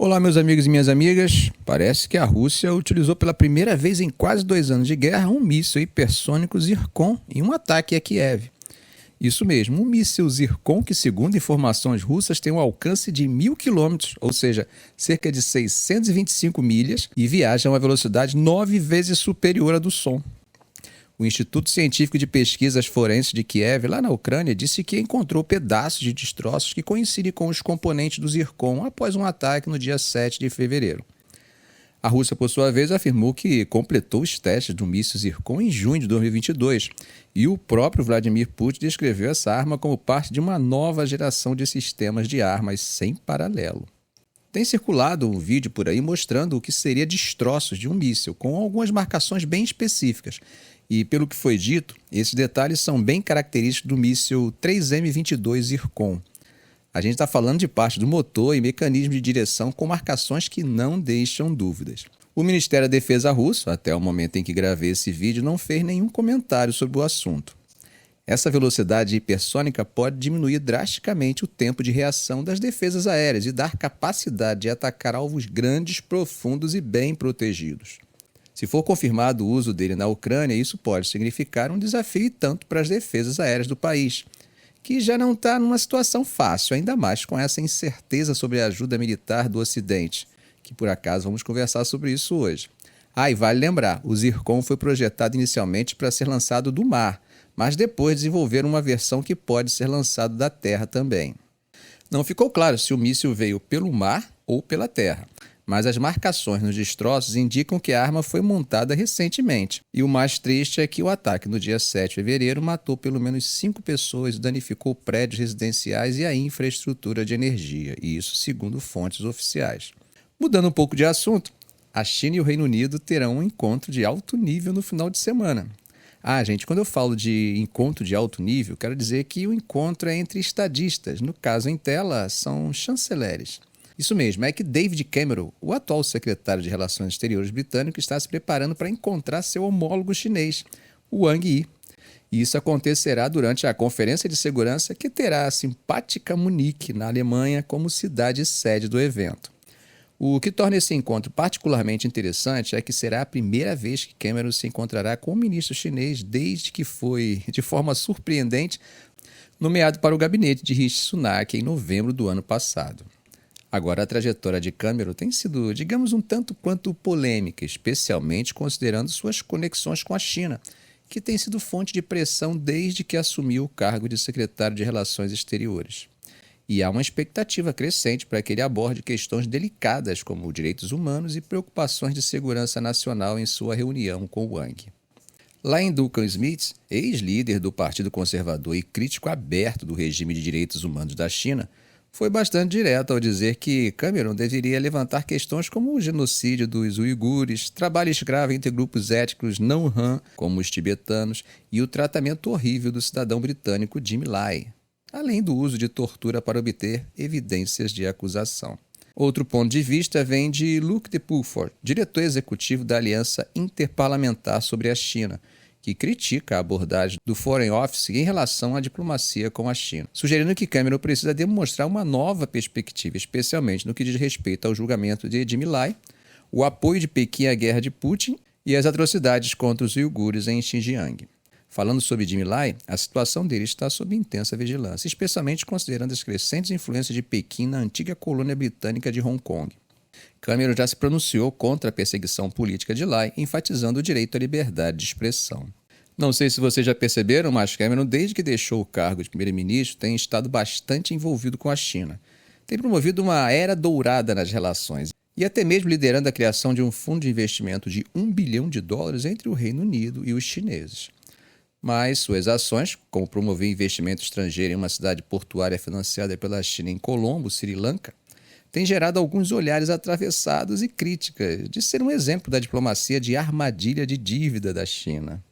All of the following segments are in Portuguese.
Olá, meus amigos e minhas amigas. Parece que a Rússia utilizou pela primeira vez em quase 2 anos de guerra um míssil hipersônico Zircon em um ataque a Kiev. Isso mesmo, um míssil Zircon que, segundo informações russas, tem um alcance de 1.000 quilômetros, ou seja, cerca de 625 milhas, e viaja a uma velocidade 9 vezes superior à do som. O Instituto Científico de Pesquisas Forenses de Kiev, lá na Ucrânia, disse que encontrou pedaços de destroços que coincidem com os componentes do Zircon após um ataque no dia 7 de fevereiro. A Rússia, por sua vez, afirmou que completou os testes do míssil Zircon em junho de 2022 e o próprio Vladimir Putin descreveu essa arma como parte de uma nova geração de sistemas de armas sem paralelo. Tem circulado um vídeo por aí mostrando o que seria destroços de um míssil, com algumas marcações bem específicas. E, pelo que foi dito, esses detalhes são bem característicos do míssil 3M-22 Zircon. A gente está falando de parte do motor e mecanismo de direção com marcações que não deixam dúvidas. O Ministério da Defesa russo, até o momento em que gravei esse vídeo, não fez nenhum comentário sobre o assunto. Essa velocidade hipersônica pode diminuir drasticamente o tempo de reação das defesas aéreas e dar capacidade de atacar alvos grandes, profundos e bem protegidos. Se for confirmado o uso dele na Ucrânia, isso pode significar um desafio tanto para as defesas aéreas do país, que já não está numa situação fácil, ainda mais com essa incerteza sobre a ajuda militar do Ocidente, que por acaso vamos conversar sobre isso hoje. E vale lembrar, o Zircon foi projetado inicialmente para ser lançado do mar, mas depois desenvolveram uma versão que pode ser lançada da terra também. Não ficou claro se o míssil veio pelo mar ou pela terra, mas as marcações nos destroços indicam que a arma foi montada recentemente. E o mais triste é que o ataque no dia 7 de fevereiro matou pelo menos 5 pessoas e danificou prédios residenciais e a infraestrutura de energia, e isso segundo fontes oficiais. Mudando um pouco de assunto, a China e o Reino Unido terão um encontro de alto nível no final de semana. Gente, quando eu falo de encontro de alto nível, quero dizer que o encontro é entre estadistas. No caso em tela, são chanceleres. Isso mesmo, é que David Cameron, o atual secretário de Relações Exteriores britânico, está se preparando para encontrar seu homólogo chinês, o Wang Yi. E isso acontecerá durante a Conferência de Segurança que terá a simpática Munique, na Alemanha, como cidade sede do evento. O que torna esse encontro particularmente interessante é que será a primeira vez que Cameron se encontrará com o ministro chinês desde que foi, de forma surpreendente, nomeado para o gabinete de Rishi Sunak em novembro do ano passado. Agora, a trajetória de Cameron tem sido, digamos, um tanto quanto polêmica, especialmente considerando suas conexões com a China, que tem sido fonte de pressão desde que assumiu o cargo de secretário de Relações Exteriores. E há uma expectativa crescente para que ele aborde questões delicadas como direitos humanos e preocupações de segurança nacional em sua reunião com Wang. Lá em Duncan Smith, ex-líder do Partido Conservador e crítico aberto do regime de direitos humanos da China, foi bastante direto ao dizer que Cameron deveria levantar questões como o genocídio dos uigures, trabalho escravo entre grupos étnicos não Han, como os tibetanos, e o tratamento horrível do cidadão britânico Jimmy Lai, além do uso de tortura para obter evidências de acusação. Outro ponto de vista vem de Luke de Pulford, diretor executivo da Aliança Interparlamentar sobre a China, que critica a abordagem do Foreign Office em relação à diplomacia com a China, sugerindo que Cameron precisa demonstrar uma nova perspectiva, especialmente no que diz respeito ao julgamento de Jimmy Lai, o apoio de Pequim à guerra de Putin e as atrocidades contra os uigures em Xinjiang. Falando sobre Jimmy Lai, a situação dele está sob intensa vigilância, especialmente considerando as crescentes influências de Pequim na antiga colônia britânica de Hong Kong. Cameron já se pronunciou contra a perseguição política de Lai, enfatizando o direito à liberdade de expressão. Não sei se vocês já perceberam, mas Cameron, desde que deixou o cargo de primeiro-ministro, tem estado bastante envolvido com a China. Tem promovido uma era dourada nas relações e até mesmo liderando a criação de um fundo de investimento de US$ 1 bilhão entre o Reino Unido e os chineses. Mas suas ações, como promover investimento estrangeiro em uma cidade portuária financiada pela China em Colombo, Sri Lanka, tem gerado alguns olhares atravessados e críticas de ser um exemplo da diplomacia de armadilha de dívida da China.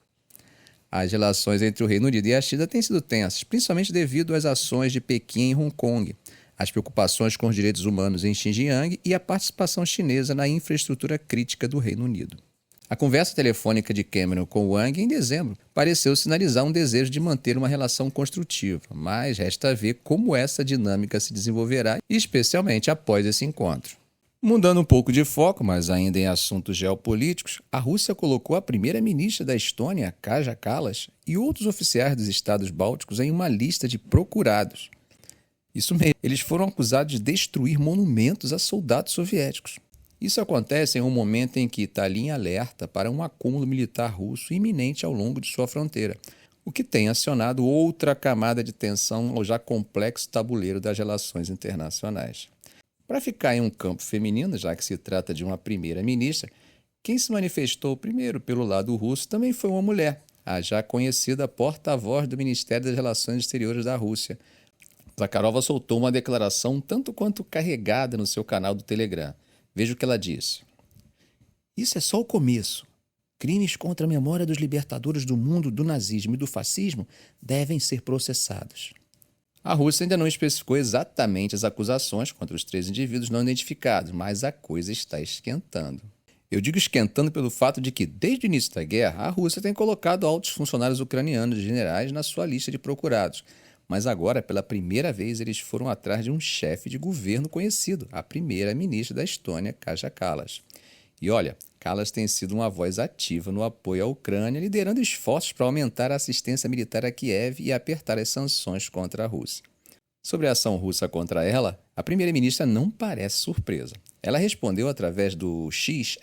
As relações entre o Reino Unido e a China têm sido tensas, principalmente devido às ações de Pequim em Hong Kong, as preocupações com os direitos humanos em Xinjiang e a participação chinesa na infraestrutura crítica do Reino Unido. A conversa telefônica de Cameron com Wang em dezembro pareceu sinalizar um desejo de manter uma relação construtiva, mas resta ver como essa dinâmica se desenvolverá, especialmente após esse encontro. Mudando um pouco de foco, mas ainda em assuntos geopolíticos, a Rússia colocou a primeira-ministra da Estônia, Kaja Kallas, e outros oficiais dos estados bálticos em uma lista de procurados. Isso mesmo, eles foram acusados de destruir monumentos a soldados soviéticos. Isso acontece em um momento em que Tallinn alerta para um acúmulo militar russo iminente ao longo de sua fronteira, o que tem acionado outra camada de tensão ao já complexo tabuleiro das relações internacionais. Para ficar em um campo feminino, já que se trata de uma primeira-ministra, quem se manifestou primeiro pelo lado russo também foi uma mulher, a já conhecida porta-voz do Ministério das Relações Exteriores da Rússia. Zakharova soltou uma declaração tanto quanto carregada no seu canal do Telegram. Veja o que ela disse. Isso é só o começo. Crimes contra a memória dos libertadores do mundo do nazismo e do fascismo devem ser processados. A Rússia ainda não especificou exatamente as acusações contra os 3 indivíduos não identificados, mas a coisa está esquentando. Eu digo esquentando pelo fato de que, desde o início da guerra, a Rússia tem colocado altos funcionários ucranianos e generais na sua lista de procurados. Mas agora, pela primeira vez, eles foram atrás de um chefe de governo conhecido, a primeira-ministra da Estônia, Kaja Kallas. E olha, Kallas tem sido uma voz ativa no apoio à Ucrânia, liderando esforços para aumentar a assistência militar a Kiev e apertar as sanções contra a Rússia. Sobre a ação russa contra ela, a primeira-ministra não parece surpresa. Ela respondeu através do X,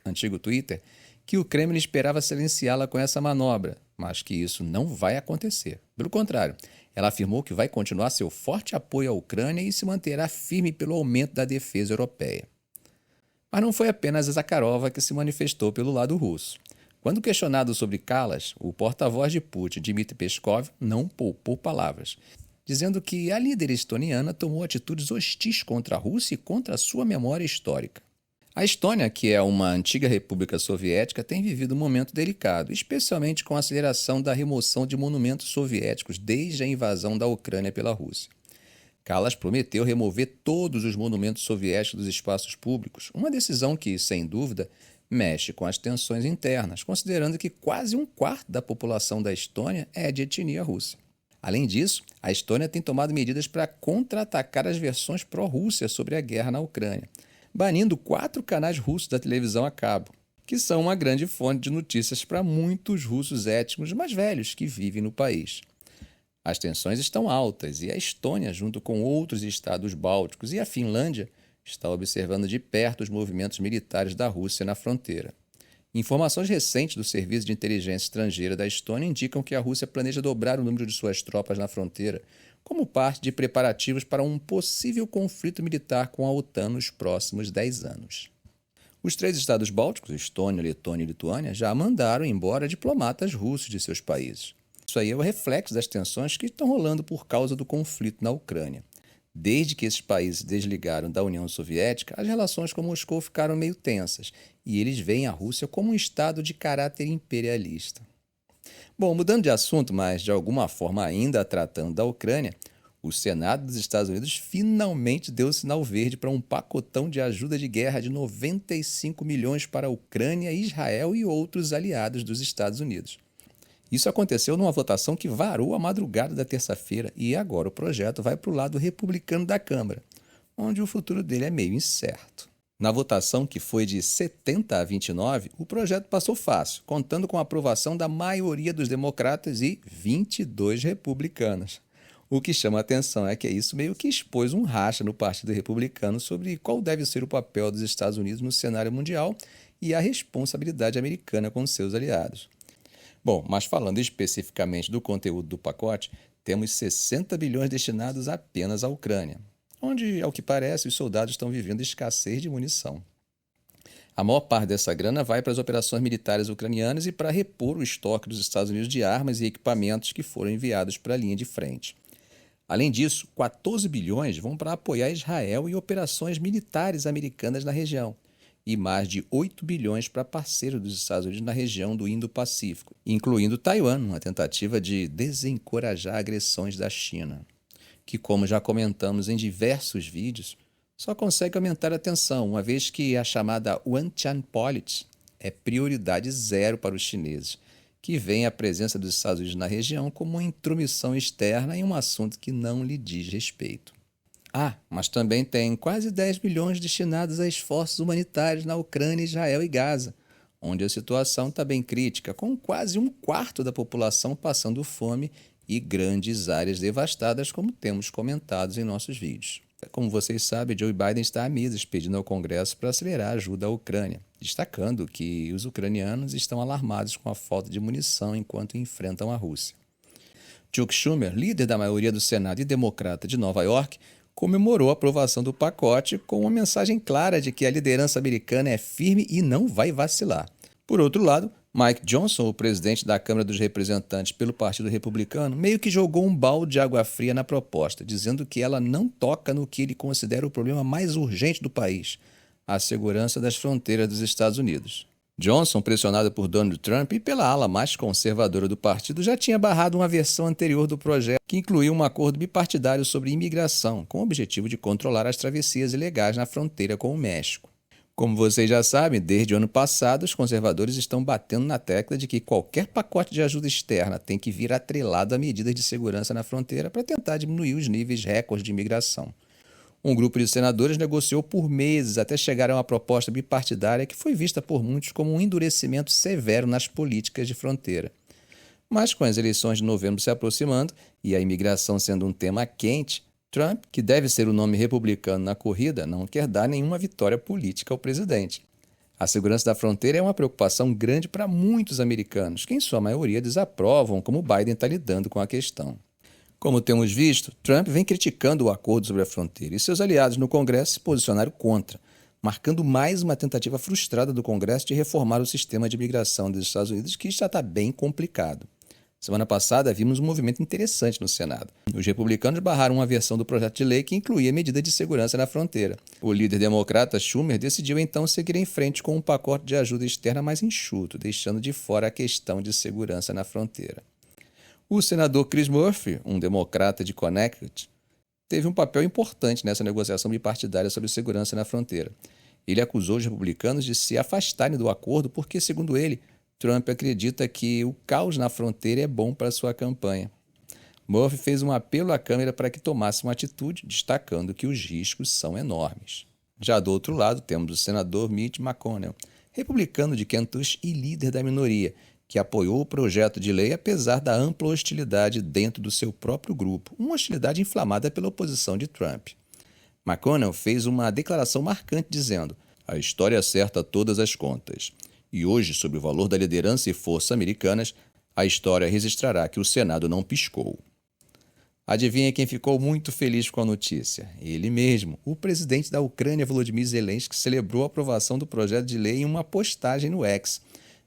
antigo Twitter, que o Kremlin esperava silenciá-la com essa manobra, mas que isso não vai acontecer. Pelo contrário, ela afirmou que vai continuar seu forte apoio à Ucrânia e se manterá firme pelo aumento da defesa europeia. Mas não foi apenas a Zakharova que se manifestou pelo lado russo. Quando questionado sobre Kallas, o porta-voz de Putin, Dmitry Peskov, não poupou palavras, dizendo que a líder estoniana tomou atitudes hostis contra a Rússia e contra a sua memória histórica. A Estônia, que é uma antiga república soviética, tem vivido um momento delicado, especialmente com a aceleração da remoção de monumentos soviéticos desde a invasão da Ucrânia pela Rússia. Kallas prometeu remover todos os monumentos soviéticos dos espaços públicos, uma decisão que, sem dúvida, mexe com as tensões internas, considerando que quase um quarto da população da Estônia é de etnia russa. Além disso, a Estônia tem tomado medidas para contra-atacar as versões pró-Rússia sobre a guerra na Ucrânia, banindo 4 canais russos da televisão a cabo, que são uma grande fonte de notícias para muitos russos étnicos mais velhos que vivem no país. As tensões estão altas e a Estônia, junto com outros estados bálticos e a Finlândia, está observando de perto os movimentos militares da Rússia na fronteira. Informações recentes do Serviço de Inteligência Estrangeira da Estônia indicam que a Rússia planeja dobrar o número de suas tropas na fronteira, como parte de preparativos para um possível conflito militar com a OTAN nos próximos 10 anos. Os 3 estados bálticos, Estônia, Letônia e Lituânia, já mandaram embora diplomatas russos de seus países. Isso aí é o reflexo das tensões que estão rolando por causa do conflito na Ucrânia. Desde que esses países desligaram da União Soviética, as relações com Moscou ficaram meio tensas e eles veem a Rússia como um estado de caráter imperialista. Bom, mudando de assunto, mas de alguma forma ainda tratando da Ucrânia, o Senado dos Estados Unidos finalmente deu o sinal verde para um pacotão de ajuda de guerra de 95 milhões para a Ucrânia, Israel e outros aliados dos Estados Unidos. Isso aconteceu numa votação que varou a madrugada da terça-feira e agora o projeto vai para o lado republicano da Câmara, onde o futuro dele é meio incerto. Na votação, que foi de 70 a 29, o projeto passou fácil, contando com a aprovação da maioria dos democratas e 22 republicanos. O que chama a atenção é que isso meio que expôs um racha no Partido Republicano sobre qual deve ser o papel dos Estados Unidos no cenário mundial e a responsabilidade americana com seus aliados. Bom, mas falando especificamente do conteúdo do pacote, temos 60 bilhões destinados apenas à Ucrânia, onde, ao que parece, os soldados estão vivendo escassez de munição. A maior parte dessa grana vai para as operações militares ucranianas e para repor o estoque dos Estados Unidos de armas e equipamentos que foram enviados para a linha de frente. Além disso, 14 bilhões vão para apoiar Israel em operações militares americanas na região, e mais de 8 bilhões para parceiros dos Estados Unidos na região do Indo-Pacífico, incluindo Taiwan, uma tentativa de desencorajar agressões da China, que, como já comentamos em diversos vídeos, só consegue aumentar a tensão, uma vez que a chamada One-China Policy é prioridade zero para os chineses, que veem a presença dos Estados Unidos na região como uma intromissão externa em um assunto que não lhe diz respeito. Ah, mas também tem quase 10 milhões destinados a esforços humanitários na Ucrânia, Israel e Gaza, onde a situação está bem crítica, com quase um quarto da população passando fome e grandes áreas devastadas, como temos comentado em nossos vídeos. Como vocês sabem, Joe Biden está à mesa pedindo ao Congresso para acelerar a ajuda à Ucrânia, destacando que os ucranianos estão alarmados com a falta de munição enquanto enfrentam a Rússia. Chuck Schumer, líder da maioria do Senado e democrata de Nova York, comemorou a aprovação do pacote com uma mensagem clara de que a liderança americana é firme e não vai vacilar. Por outro lado, Mike Johnson, o presidente da Câmara dos Representantes pelo Partido Republicano, meio que jogou um balde de água fria na proposta, dizendo que ela não toca no que ele considera o problema mais urgente do país, a segurança das fronteiras dos Estados Unidos. Johnson, pressionado por Donald Trump e pela ala mais conservadora do partido, já tinha barrado uma versão anterior do projeto que incluía um acordo bipartidário sobre imigração, com o objetivo de controlar as travessias ilegais na fronteira com o México. Como vocês já sabem, desde o ano passado, os conservadores estão batendo na tecla de que qualquer pacote de ajuda externa tem que vir atrelado a medidas de segurança na fronteira para tentar diminuir os níveis recordes de imigração. Um grupo de senadores negociou por meses até chegar a uma proposta bipartidária que foi vista por muitos como um endurecimento severo nas políticas de fronteira. Mas com as eleições de novembro se aproximando e a imigração sendo um tema quente, Trump, que deve ser o nome republicano na corrida, não quer dar nenhuma vitória política ao presidente. A segurança da fronteira é uma preocupação grande para muitos americanos, que em sua maioria desaprovam como Biden está lidando com a questão. Como temos visto, Trump vem criticando o acordo sobre a fronteira e seus aliados no Congresso se posicionaram contra, marcando mais uma tentativa frustrada do Congresso de reformar o sistema de imigração dos Estados Unidos, que já está bem complicado. Semana passada, vimos um movimento interessante no Senado. Os republicanos barraram uma versão do projeto de lei que incluía medidas de segurança na fronteira. O líder democrata Schumer decidiu então seguir em frente com um pacote de ajuda externa mais enxuto, deixando de fora a questão de segurança na fronteira. O senador Chris Murphy, um democrata de Connecticut, teve um papel importante nessa negociação bipartidária sobre segurança na fronteira. Ele acusou os republicanos de se afastarem do acordo porque, segundo ele, Trump acredita que o caos na fronteira é bom para sua campanha. Murphy fez um apelo à Câmara para que tomasse uma atitude, destacando que os riscos são enormes. Já do outro lado, temos o senador Mitch McConnell, republicano de Kentucky e líder da minoria, que apoiou o projeto de lei apesar da ampla hostilidade dentro do seu próprio grupo, uma hostilidade inflamada pela oposição de Trump. McConnell fez uma declaração marcante dizendo: "A história acerta todas as contas. E hoje, sobre o valor da liderança e força americanas, a história registrará que o Senado não piscou." Adivinha quem ficou muito feliz com a notícia? Ele mesmo, o presidente da Ucrânia, Volodymyr Zelensky, celebrou a aprovação do projeto de lei em uma postagem no X,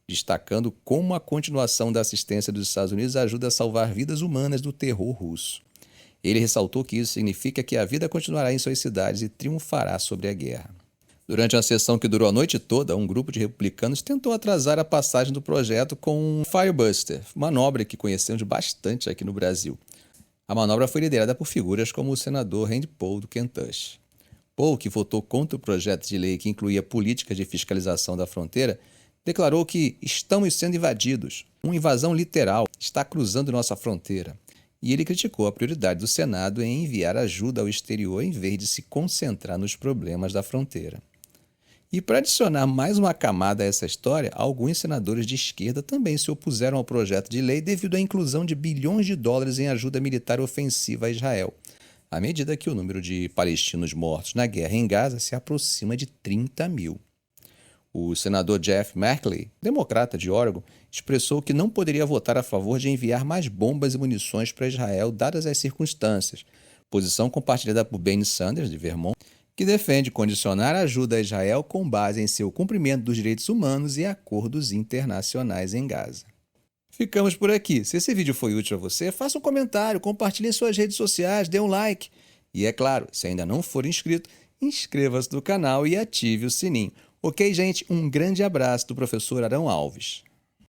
destacando como a continuação da assistência dos Estados Unidos ajuda a salvar vidas humanas do terror russo. Ele ressaltou que isso significa que a vida continuará em suas cidades e triunfará sobre a guerra. Durante uma sessão que durou a noite toda, um grupo de republicanos tentou atrasar a passagem do projeto com um filibuster, manobra que conhecemos bastante aqui no Brasil. A manobra foi liderada por figuras como o senador Rand Paul, do Kentucky. Paul, que votou contra o projeto de lei que incluía políticas de fiscalização da fronteira, declarou que estamos sendo invadidos. Uma invasão literal está cruzando nossa fronteira. E ele criticou a prioridade do Senado em enviar ajuda ao exterior em vez de se concentrar nos problemas da fronteira. E para adicionar mais uma camada a essa história, alguns senadores de esquerda também se opuseram ao projeto de lei devido à inclusão de bilhões de dólares em ajuda militar ofensiva a Israel, à medida que o número de palestinos mortos na guerra em Gaza se aproxima de 30 mil. O senador Jeff Merkley, democrata de Oregon, expressou que não poderia votar a favor de enviar mais bombas e munições para Israel, dadas as circunstâncias, posição compartilhada por Bernie Sanders, de Vermont, que defende condicionar a ajuda a Israel com base em seu cumprimento dos direitos humanos e acordos internacionais em Gaza. Ficamos por aqui. Se esse vídeo foi útil a você, faça um comentário, compartilhe em suas redes sociais, dê um like. E é claro, se ainda não for inscrito, inscreva-se no canal e ative o sininho. Ok, gente? Um grande abraço do professor Arão Alves.